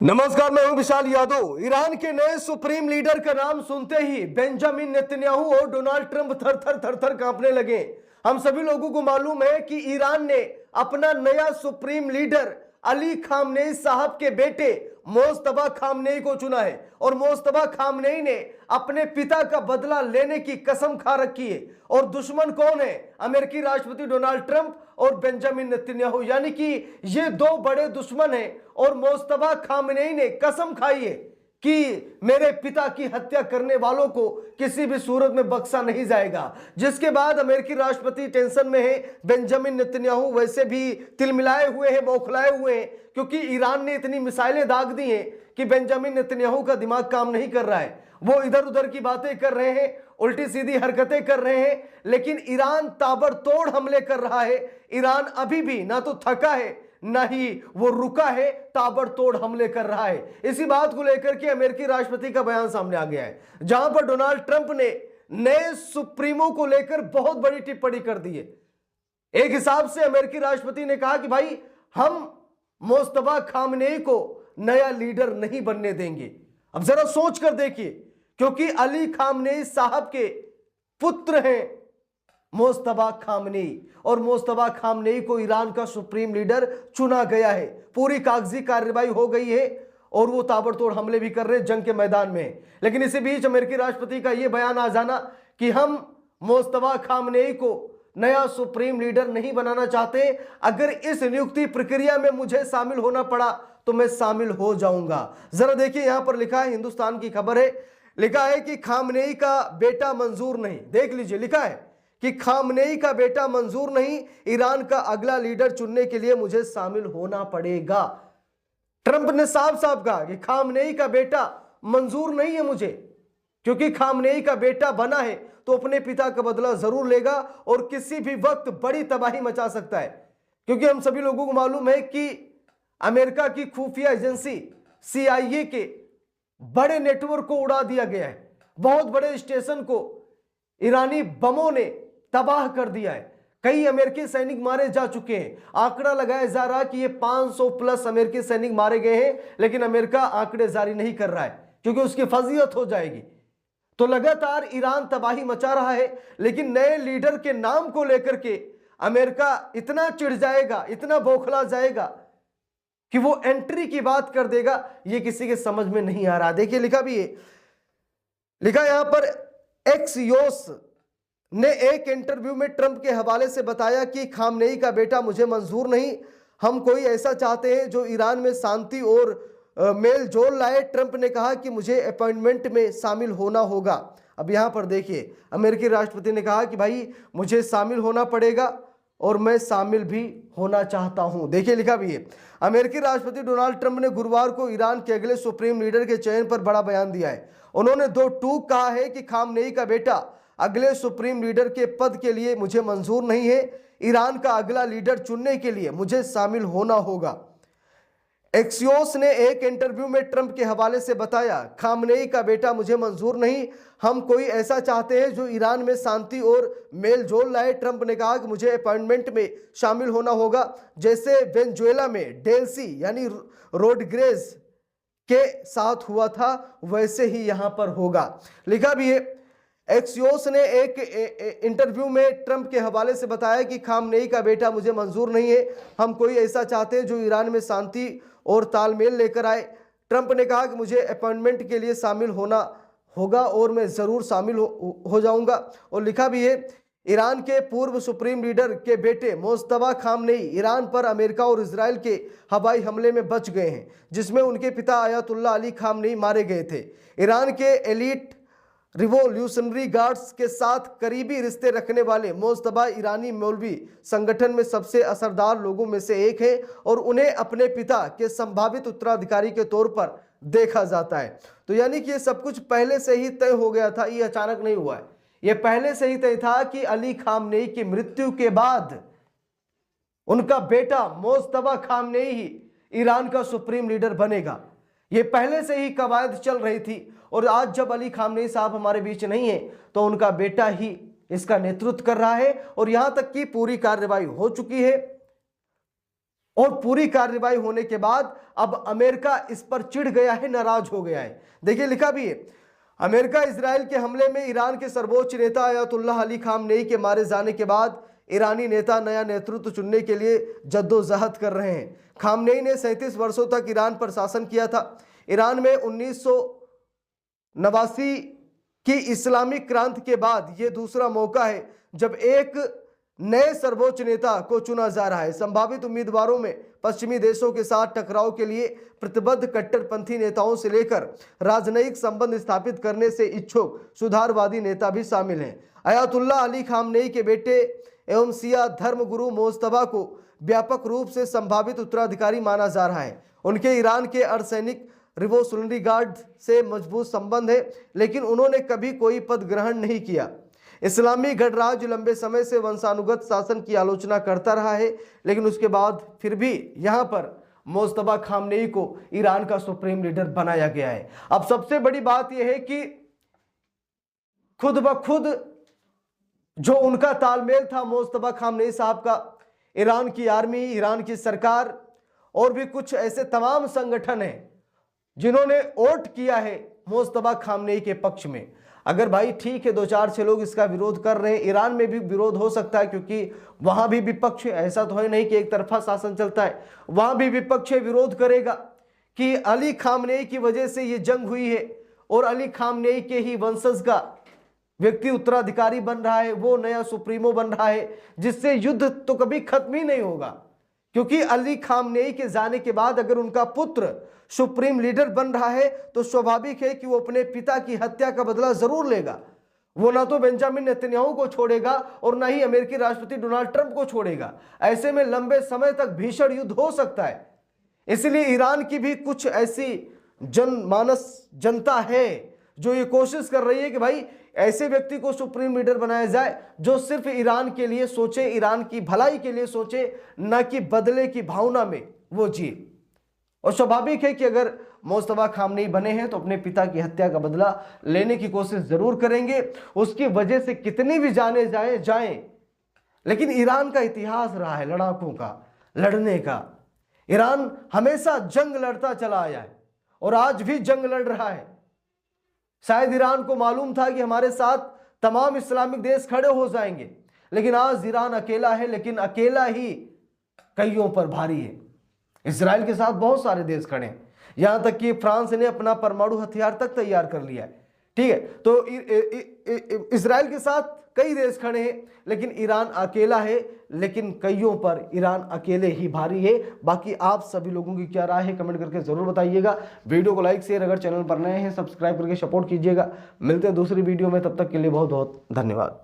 नमस्कार, मैं हूं विशाल यादव। ईरान के नए सुप्रीम लीडर का नाम सुनते ही बेंजामिन नेतन्याहू और डोनाल्ड ट्रंप थर थर थर थर कांपने लगे। हम सभी लोगों को मालूम है कि ईरान ने अपना नया सुप्रीम लीडर अली खामनेई साहब के बेटे मोज्तबा खामनेई को चुना है और मोज्तबा खामनेई ने अपने पिता का बदला लेने की कसम खा रखी है। और दुश्मन कौन है? अमेरिकी राष्ट्रपति डोनाल्ड ट्रंप और बेंजामिन नेतन्याहू, यानी कि ये दो बड़े दुश्मन हैं। और मोज्तबा खामनेई ने कसम खाई है कि मेरे पिता की हत्या करने वालों को किसी भी सूरत में बख्शा नहीं जाएगा। जिसके बाद अमेरिकी राष्ट्रपति टेंशन में है। बेंजामिन नेतन्याहू वैसे भी तिलमिलाए हुए हैं, बौखलाए हुए हैं, क्योंकि ईरान ने इतनी मिसाइलें दाग दी हैं कि बेंजामिन नेतन्याहू का दिमाग काम नहीं कर रहा है। वो इधर उधर की बातें कर रहे हैं, उल्टी सीधी हरकतें कर रहे हैं, लेकिन ईरान ताबड़तोड़ हमले कर रहा है। ईरान अभी भी ना तो थका है ना ही वो रुका है, ताबड़तोड़ हमले कर रहा है। इसी बात को लेकर के अमेरिकी राष्ट्रपति का बयान सामने आ गया है, जहां पर डोनाल्ड ट्रंप ने नए सुप्रीमो को लेकर बहुत बड़ी टिप्पणी कर दी है। एक हिसाब से अमेरिकी राष्ट्रपति ने कहा कि भाई, हम मोज्तबा खामनेई को नया लीडर नहीं बनने देंगे। अब जरा सोच कर देखिए, क्योंकि अली खामनेई साहब के पुत्र हैं मोज्तबा खामनेई, और मोज्तबा खामनेई को ईरान का सुप्रीम लीडर चुना गया है। पूरी कागजी कार्रवाई हो गई है और वो ताबड़तोड़ हमले भी कर रहे हैं, जंग के मैदान में। लेकिन इसी बीच अमेरिकी राष्ट्रपति का यह बयान आ जाना कि हम मोज्तबा खामनेई को नया सुप्रीम लीडर नहीं बनाना चाहते। अगर इस नियुक्ति प्रक्रिया में मुझे शामिल होना पड़ा तो मैं शामिल हो जाऊंगा। जरा देखिए, यहां पर लिखा है, हिंदुस्तान की खबर है, लिखा है कि खामनेई का बेटा मंजूर नहीं। देख लीजिए, लिखा है कि खामनेई का बेटा मंजूर नहीं, ईरान का अगला लीडर चुनने के लिए मुझे शामिल होना पड़ेगा। ट्रंप ने साफ साफ कहा कि खामनेई का बेटा मंजूर नहीं है मुझे, क्योंकि खामनेई का बेटा बना है तो अपने पिता का बदला जरूर लेगा और किसी भी वक्त बड़ी तबाही मचा सकता है। क्योंकि हम सभी लोगों को मालूम है कि अमेरिका की खुफिया एजेंसी CIA के बड़े नेटवर्क को उड़ा दिया गया है। बहुत बड़े स्टेशन को ईरानी बमों ने तबाह कर दिया है। कई अमेरिकी सैनिक मारे जा चुके हैं। आंकड़ा लगाया जा रहा है कि ये 500 प्लस अमेरिकी सैनिक मारे गए हैं, लेकिन अमेरिका आंकड़े जारी नहीं कर रहा है क्योंकि उसकी फजीहत हो जाएगी। तो लगातार ईरान तबाही मचा रहा है, लेकिन नए लीडर के नाम को लेकर के अमेरिका इतना चिढ़ जाएगा, इतना बौखला जाएगा कि वो एंट्री की बात कर देगा। ये किसी के समझ में नहीं आ रहा। देखिए, लिखा भी है, लिखा यहां पर, एक्सियोस ने एक इंटरव्यू में ट्रंप के हवाले से बताया कि खामनेई का बेटा मुझे मंजूर नहीं, हम कोई ऐसा चाहते हैं जो ईरान में शांति और मेल जोल लाए। ट्रंप ने कहा कि मुझे अपॉइंटमेंट में शामिल होना होगा। अब यहां पर देखिए, अमेरिकी राष्ट्रपति ने कहा कि भाई, मुझे शामिल होना पड़ेगा और मैं शामिल भी होना चाहता हूं। देखिए, लिखा भी है, अमेरिकी राष्ट्रपति डोनाल्ड ट्रंप ने गुरुवार को ईरान के अगले सुप्रीम लीडर के चयन पर बड़ा बयान दिया है। उन्होंने दो टूक कहा है कि खामनेई का बेटा अगले सुप्रीम लीडर के पद के लिए मुझे मंजूर नहीं है। ईरान का अगला लीडर चुनने के लिए मुझे शामिल होना होगा। एक्सियोस ने एक इंटरव्यू में ट्रंप के हवाले से बताया, खामनेई का बेटा मुझे मंजूर नहीं, हम कोई ऐसा चाहते हैं जो ईरान में शांति और मेल जोल लाए। ट्रंप ने कहा कि मुझे अपॉइंटमेंट में शामिल होना होगा, जैसे वेनेजुएला में डेल्सी यानी रोड्रिगेज के साथ हुआ था, वैसे ही यहां पर होगा। लिखा भी है, एक्सियोस ने एक इंटरव्यू में ट्रंप के हवाले से बताया कि खामनेई का बेटा मुझे मंजूर नहीं है, हम कोई ऐसा चाहते हैं जो ईरान में शांति और तालमेल लेकर आए। ट्रंप ने कहा कि मुझे अपॉइंटमेंट के लिए शामिल होना होगा और मैं ज़रूर शामिल हो जाऊंगा। और लिखा भी है, ईरान के पूर्व सुप्रीम लीडर के बेटे मोज्तबा खामनेई ईरान पर अमेरिका और इजराइल के हवाई हमले में बच गए हैं, जिसमें उनके पिता आयतुल्लाह अली खामनेई मारे गए थे। ईरान के एलीट रिवोल्यूशनरी गार्ड्स के साथ करीबी रिश्ते रखने वाले मोज्तबा ईरानी मौलवी संगठन में सबसे असरदार लोगों में से एक है और उन्हें अपने पिता के संभावित उत्तराधिकारी के तौर पर देखा जाता है। तो यानी कि ये सब कुछ पहले से ही तय हो गया था, ये अचानक नहीं हुआ है। ये पहले से ही तय था कि अली खामनेई की मृत्यु के बाद उनका बेटा मोज्तबा खामनेई ही ईरान का सुप्रीम लीडर बनेगा। ये पहले से ही कवायद चल रही थी। और आज जब अली खामनेई साहब हमारे बीच नहीं है तो उनका बेटा ही इसका नेतृत्व कर रहा है और यहां तक कि पूरी कार्रवाई हो चुकी है। और पूरी कार्रवाई होने के बाद अब अमेरिका इस पर चिढ़ गया है, नाराज हो गया है। देखिए लिखा भी है, अमेरिका इजराइल के हमले में ईरान के सर्वोच्च नेता अयतुल्लाह अली खामनेई के मारे जाने के बाद ईरानी नेता नया नेतृत्व चुनने के लिए जद्दोजहद कर रहे हैं। खामनेई ने 37 वर्षों तक ईरान पर शासन किया था। ईरान में 1989 की इस्लामिक क्रांति के बाद यह दूसरा मौका है जब एक नए सर्वोच्च नेता को चुना जा रहा है। संभावित उम्मीदवारों में पश्चिमी देशों के साथ टकराव के लिए प्रतिबद्ध कट्टरपंथी नेताओं से लेकर राजनयिक संबंध स्थापित करने से इच्छुक सुधारवादी नेता भी शामिल हैं। अयतुल्लाह अली खामनेई के बेटे एवं शिया धर्मगुरु मोजतबा को व्यापक रूप से संभावित उत्तराधिकारी माना जा रहा है। उनके ईरान के अर्धसैनिक रिवोल्यूशनरी गार्ड से मजबूत संबंध है, लेकिन उन्होंने कभी कोई पद ग्रहण नहीं किया। इस्लामी गणराज्य लंबे समय से वंशानुगत शासन की आलोचना करता रहा है, लेकिन उसके बाद फिर भी यहां पर मोजतबा खामनेई को ईरान का सुप्रीम लीडर बनाया गया है। अब सबसे बड़ी बात यह है कि खुद ब खुद जो उनका तालमेल था मोजतबा खामनेई साहब का, ईरान की आर्मी, ईरान की सरकार और भी कुछ ऐसे तमाम संगठन हैं जिन्होंने वोट किया है मोजतबा खामनेई के पक्ष में। अगर भाई ठीक है 2-4-6 लोग इसका विरोध कर रहे हैं, ईरान में भी विरोध हो सकता है क्योंकि वहां भी विपक्ष है, ऐसा तो है नहीं कि एक तरफा शासन चलता है, वहां भी विपक्ष विरोध करेगा कि अली खामनेई की वजह से ये जंग हुई है और अली खामनेई के ही वंशज का व्यक्ति उत्तराधिकारी बन रहा है, वो नया सुप्रीमो बन रहा है, जिससे युद्ध तो कभी खत्म ही नहीं होगा। क्योंकि अली खामनेई के जाने के बाद अगर उनका पुत्र सुप्रीम लीडर बन रहा है तो स्वाभाविक है कि वो अपने पिता की हत्या का बदला जरूर लेगा। वो ना तो बेंजामिन नेतन्याहू को छोड़ेगा और ना ही अमेरिकी राष्ट्रपति डोनाल्ड ट्रंप को छोड़ेगा। ऐसे में लंबे समय तक भीषण युद्ध हो सकता है। इसलिए ईरान की भी कुछ ऐसी जनता है जो ये कोशिश कर रही है कि भाई ऐसे व्यक्ति को सुप्रीम लीडर बनाया जाए जो सिर्फ ईरान के लिए सोचे, ईरान की भलाई के लिए सोचे, न कि बदले की भावना में वो जिए। और स्वाभाविक है कि अगर मोजतबा खामनेई बने हैं तो अपने पिता की हत्या का बदला लेने की कोशिश जरूर करेंगे। उसकी वजह से कितनी भी जाने जाएं, लेकिन ईरान का इतिहास रहा है लड़ाकों का, लड़ने का। ईरान हमेशा जंग लड़ता चला आया है और आज भी जंग लड़ रहा है। शायद ईरान को मालूम था कि हमारे साथ तमाम इस्लामिक देश खड़े हो जाएंगे, लेकिन आज ईरान अकेला है, लेकिन अकेला ही कईयों पर भारी है। इजराइल के साथ बहुत सारे देश खड़े हैं, यहां तक कि फ्रांस ने अपना परमाणु हथियार तक तैयार कर लिया है। ठीक है, तो इजराइल के साथ कई देश खड़े हैं, लेकिन ईरान अकेला है, लेकिन कईयों पर ईरान अकेले ही भारी है। बाकी आप सभी लोगों की क्या राय है कमेंट करके जरूर बताइएगा। वीडियो को लाइक शेयर, अगर चैनल पर नए हैं सब्सक्राइब करके सपोर्ट कीजिएगा। मिलते हैं दूसरी वीडियो में, तब तक के लिए बहुत बहुत धन्यवाद।